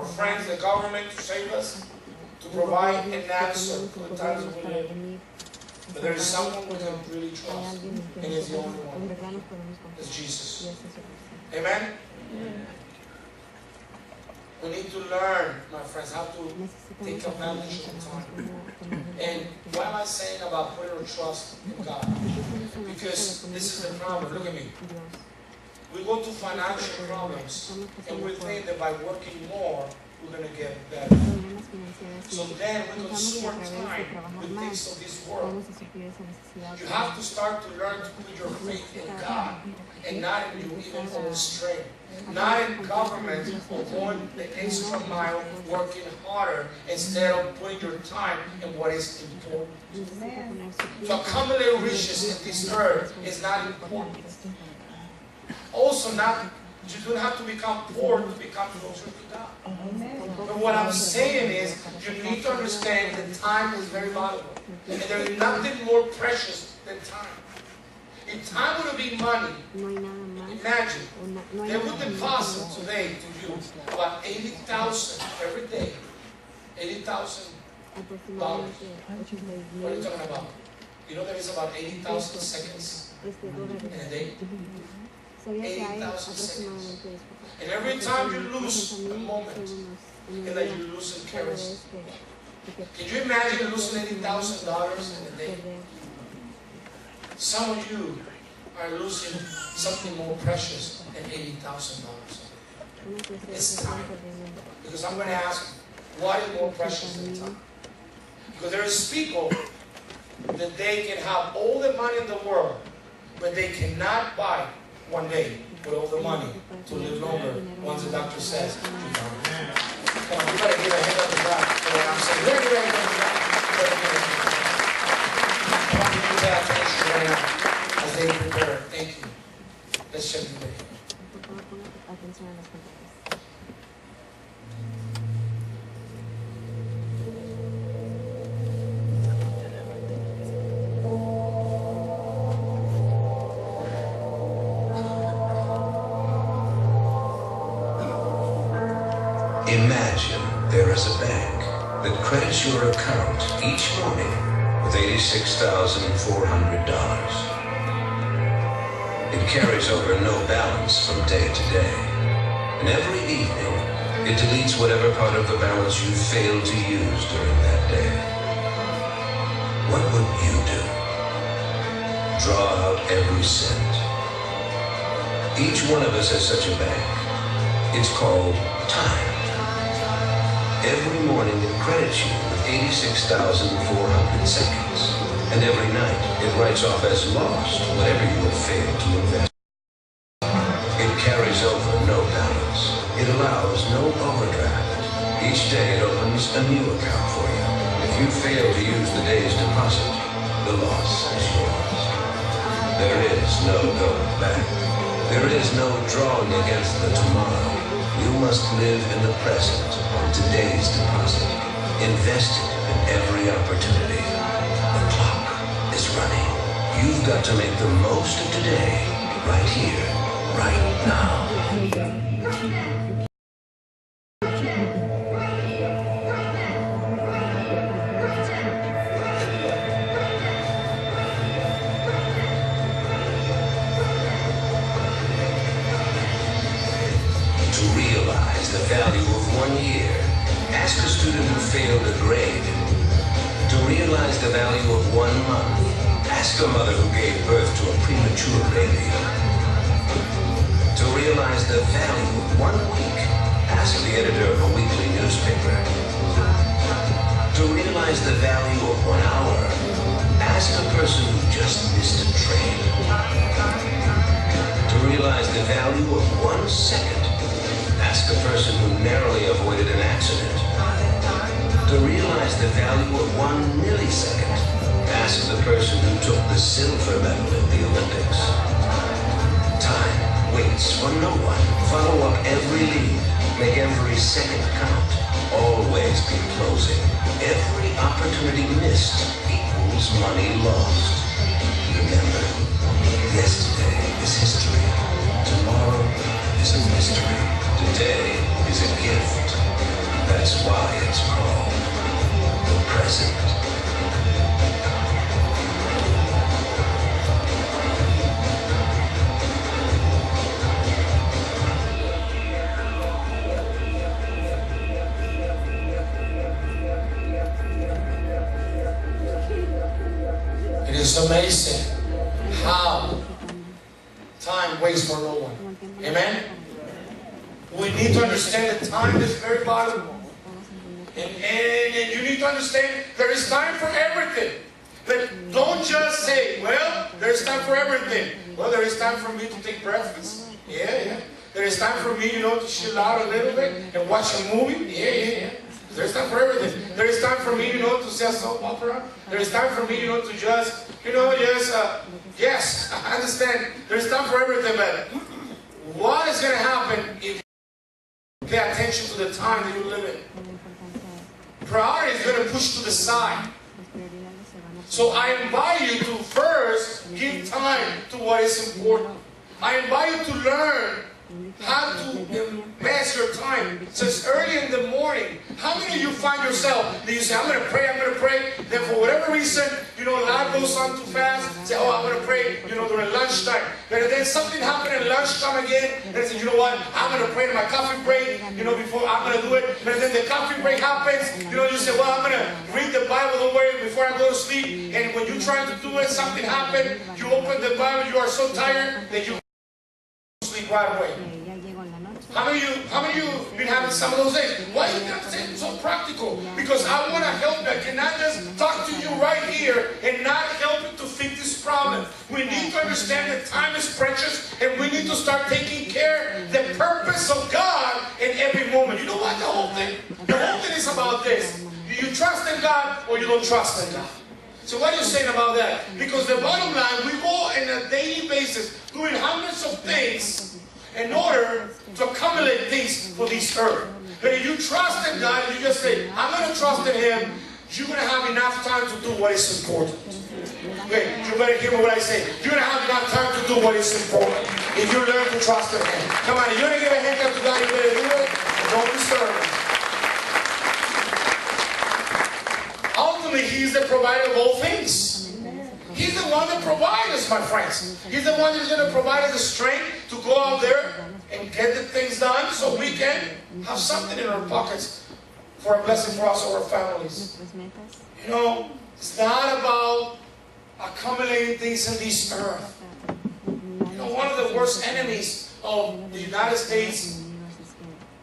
our friends, the government to save us, to provide an answer for the times that we live. But there is someone we can really trust, and He's the only one. It's Jesus. Amen? We need to learn, my friends, how to take advantage of time. And why am I saying about putting our trust in God? Because this is the problem. Look at me. We go to financial problems, and we think that by working more, we're going to get better. So then we consume our time with things of this world. You have to start to learn to put your faith in God and not in your even own strength. Not in government or going the extra mile, working harder instead of putting your time in what is important. To accumulate riches in this earth is not important. Also, you don't have to become poor to become closer to God. But what I'm saying is, you need to understand that time is very valuable. And there is nothing more precious than time. If time would be money, imagine, they would deposit today to you about $80,000 every day. $80,000. What are you talking about? You know there is about 80,000 seconds in a day? 80,000 seconds. And every time you lose a moment, it's like you lose in currency. Can you imagine losing $80,000 in a day? Some of you are losing something more precious than $80,000. It's time. Because I'm going to ask, what is more precious than time? Because there is people that they can have all the money in the world, but they cannot buy one day with all the money to live longer once the doctor says, come on, you better give a hand up to God for what I'm saying. Very, very good. I want you to pay attention right now as they prepare. Thank you. Let's check the video. Imagine there is a bank that credits your account each morning with $86,400. It carries over no balance from day to day. And every evening, it deletes whatever part of the balance you failed to use during that day. What would you do? Draw out every cent. Each one of us has such a bank. It's called time. Every morning it credits you with 86,400 seconds. And every night it writes off as lost whatever you have failed to invest. It carries over no balance. It allows no overdraft. Each day it opens a new account for you. If you fail to use the day's deposit, the loss is yours. There is no going back. There is no drawing against the tomorrow. You must live in the present on today's deposit, invested in every opportunity. The clock is running. You've got to make the most of today, right here, right now. The value of 1 year. Ask a student who failed a grade. To realize the value of 1 month, ask a mother who gave birth to a premature baby. To realize the value of 1 week, ask the editor of a weekly newspaper. To realize the value of 1 hour, ask a person who just missed a train. To realize the value of 1 second, ask a person who narrowly avoided an accident. To realize the value of 1 millisecond, ask the person who took the silver medal at the Olympics. Time waits for no one. Follow up every lead. Make every second count. Always be closing. Every opportunity missed equals money lost. Remember, yesterday is history. Tomorrow is a mystery. Today is a gift. That's why it's called the present. It is amazing how time waits for no one. Amen? We need to understand that time is very valuable. And you need to understand there is time for everything. But don't just say, well, there is time for everything. Well, there is time for me to take breakfast. Yeah. There is time for me, to chill out a little bit and watch a movie. Yeah. There's time for everything. There is time for me, to see a soap opera. There is time for me, to just, yes, I understand. There's time for everything, but what is going to happen if you pay attention to the time that you live in? Priority is going to push to the side. So I invite you to first give time to what is important. I invite you to learn how to invest your time. So it's early in the morning. How many of you find yourself that you say, I'm going to pray. Then for whatever reason, life goes on too fast. Say, oh, I'm going to pray, during lunchtime. But then something happened at lunchtime again. And I say, you know what? I'm going to pray in my coffee break, before I'm going to do it. But then the coffee break happens. You say, well, I'm going to read the Bible, don't worry, before I go to sleep. And when you're trying to do it, something happened. You open the Bible, you are so tired that you sleep right away. How many of you been having some of those days? Why do you have to say it's so practical? Because I want to help you. I cannot just talk to you right here and not help you to fix this problem. We need to understand that time is precious and we need to start taking care of the purpose of God in every moment. You know what? The whole thing is about this. Do you trust in God or you don't trust in God? So what are you saying about that? Because the bottom line, we go on a daily basis doing hundreds of things in order to accumulate things for this earth. But if you trust in God, you just say, I'm going to trust in Him, you're going to have enough time to do what is important. Okay, you better hear what I say. You're going to have enough time to do what is important if you learn to trust in Him. Come on, you're going to give a hand up to God, you better do it. Don't disturb Him. Ultimately, He's the provider of all things. He's the one that provides us, my friends. He's the one that's going to provide us the strength to go out there and get the things done so we can have something in our pockets for a blessing for us or our families. It's not about accumulating things in this earth. One of the worst enemies of the United States,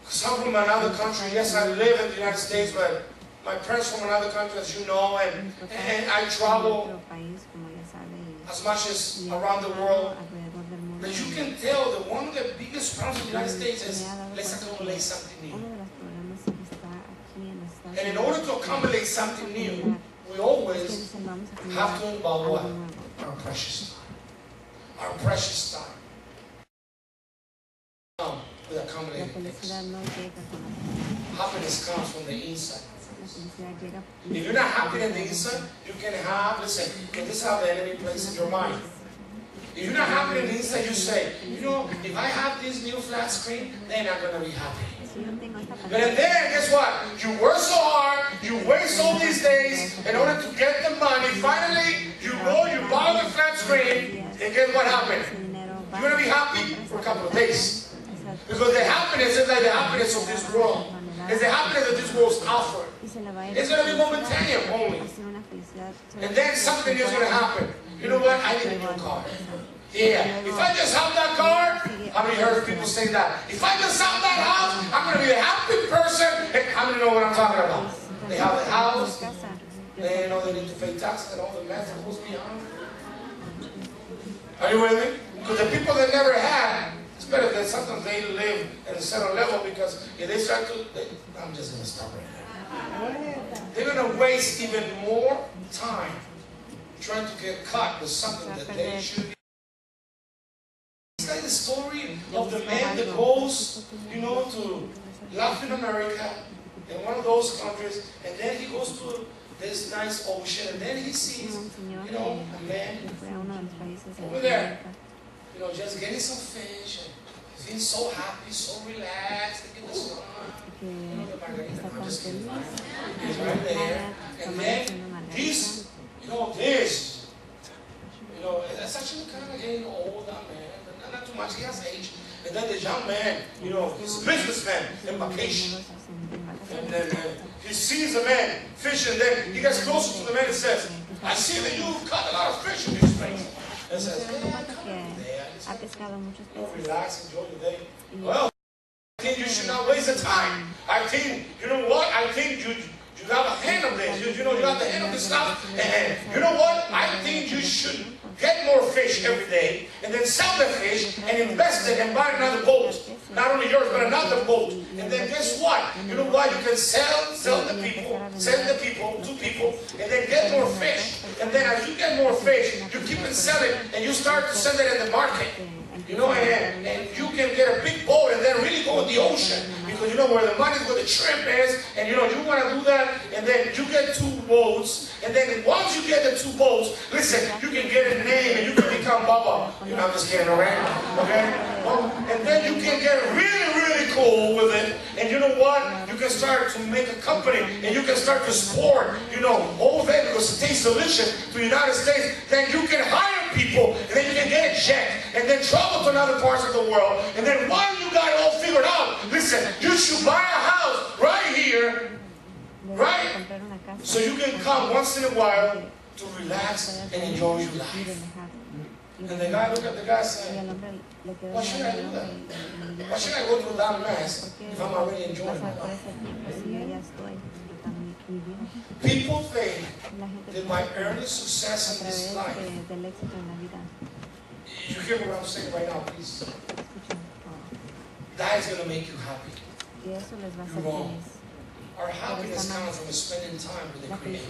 some from another country. Yes, I live in the United States, but my parents from another country, as you know, and I travel as much as around the world. But you can tell that one of the biggest problems in the United States is let's accumulate something new. And in order to accumulate something new, we always have to involve what? Our precious time. Our precious time. With accumulating things. Happiness comes from the inside. If you're not happy in the inside, you can have, listen, this is how the enemy plays in your mind. If you're not happy in the inside, you say, if I have this new flat screen, then I'm going to be happy. But then, guess what? You work so hard, you waste all these days in order to get the money. Finally, you go, you buy the flat screen, and guess what happened? You're going to be happy for a couple of days. Because the happiness is like the happiness of this world. It's the happiness that this world is offering. It's going to be momentary only. And then something is going to happen. You know what? I need a new car. Yeah. If I just have that car, how many heard people say that? If I just have that house, I'm going to be a happy person. And how many know what I'm talking about? They have the house. They know they need to pay taxes and all the mess that goes beyond. Are you with me? Because the people that never had, it's better that sometimes they live at a certain level, because if they start to, I'm just going to stop right there. They're going to waste even more time trying to get caught with something that they should be. It's like the story of the man that goes, to Latin America, in one of those countries, and then he goes to this nice ocean, and then he sees, a man over there, just getting some fish, and feeling so happy, so relaxed, thinking the sun, the margarita. I'm just kidding. He's right there. And then he's, this. It's actually kind of getting old, man. But not too much. He has age. And then the young man, he's a businessman in vacation. And then he sees the man fishing. Then he gets closer to the man and says, I see that you've caught a lot of fish in this place. And says, yeah, come over there. Relax, enjoy the day. Well, I think you should not waste the time. I think, you know what? I think you have a hand of this. You have the hand of this stuff. And you know what? I think you should get more fish every day and then sell the fish and invest it and buy another boat. Not only yours, but another boat. And then guess what? You know what? You can sell the people, send the people to people, and then get more fish. And then as you get more fish, you keep on selling and you start to sell it in the market. And you can get a big boat and then really go in the ocean. Because where the money is, where the shrimp is, and you want to do that, and then you get 2 boats, and then once you get the 2 boats, listen, you can get a name and you can become Bubba. I'm just kidding, alright? Okay? And then you can get really, really cool with it, and you know what? You can start to make a company, and you can start to export, all that because it tastes delicious to the United States. Then you can hire people, and then you can get a jet, and then travel to other parts of the world, and then while you got it all figured out, listen, you should buy a house right here, right? So you can come once in a while to relax and enjoy your life. And the guy looked at the guy and said, why should I do that? Why should I go through that mess if I'm already enjoying my life? People think that my early success in this life, you hear what I'm saying right now, please? That is going to make you happy. You're wrong. Our happiness comes from spending time with the Creator.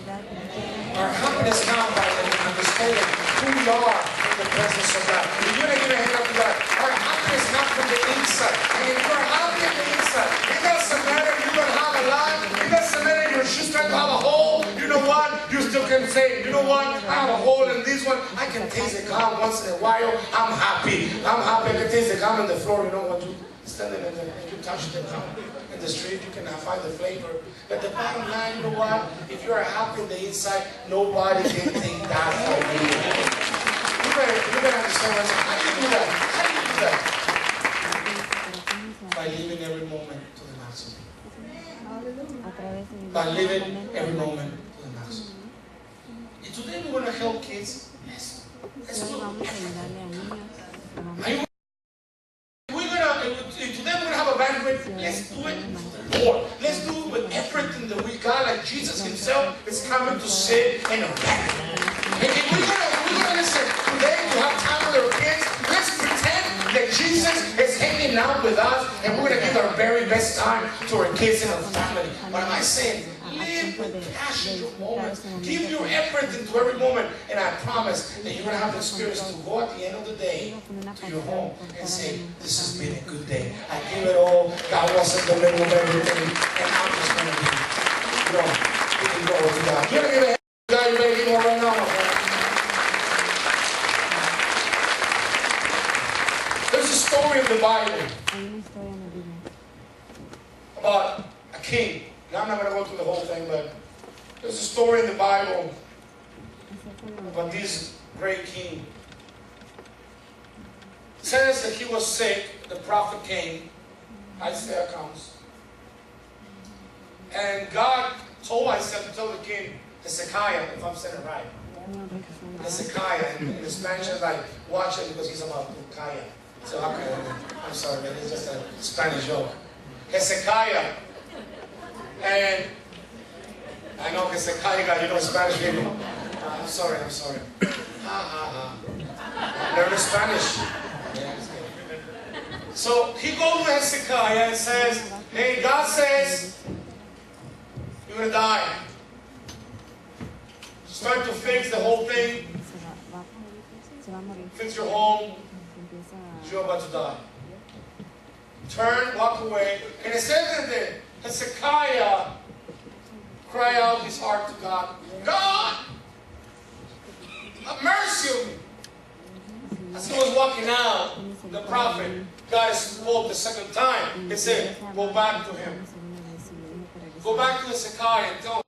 Our happiness comes by understanding who we are in the presence of God. If you're going to give a hand up to God, our happiness comes from the inside. And if you're happy on the inside, it doesn't matter if you don't have a lot. It doesn't matter if your shoes start to have a hole. You know what? You still can say, you know what? I have a hole in this one. I can taste the gum once in a while. I'm happy. I'm happy. I can taste the gum on the floor. You know what? You stand there and you touch the gum in the street. You can find the flavor. But the bottom line, you know what? If you're happy on the inside, nobody can take that from you. You better understand what I'm saying. How do you do that? How do you do that? By living every moment to the maximum. By living every moment to the maximum. And today we're going to help kids. Yes. Let's do it. Today we're going to have a banquet. Let's do it for the Lord. Let's do it with everything that we got. Like Jesus himself is coming to sit in a banquet. And we're going to listen. Today we have time with our kids. Let's pretend that Jesus is hanging out with us, and we're going to give our very best time to our kids and our family. What am I saying? Live with passion your moments. Give your effort into every moment. And I promise that you're going to have the experience to go at the end of the day to your home and say, this has been a good day. I give it all. God was in the middle of everything. And I'm just going to be, giving glory to God. You're going to give a hand to God. You're ready to give more right now, my friend. There's a story in the Bible about a king. Now I'm not going to go through the whole thing, but there's a story in the Bible about this great king. It says that he was sick. The prophet came. Isaiah comes. And God told Isaiah to tell the king, Hezekiah, if I'm saying it right. Hezekiah, in the Spanish, I like, watch it because he's about Kaya. So I'm sorry, man, it's just a Spanish joke. Hezekiah. And I know Hezekiah, Spanish people. I'm sorry. Learn Spanish. So he goes to Hezekiah and says, hey, God says, you're going to die. Start to fix the whole thing. Fix your home. You're about to die. Turn, walk away. And it says that Hezekiah cried out his heart to God. God, have mercy on me. As he was walking out, the prophet, God spoke the second time and said, go back to him. Go back to the Sakai and tell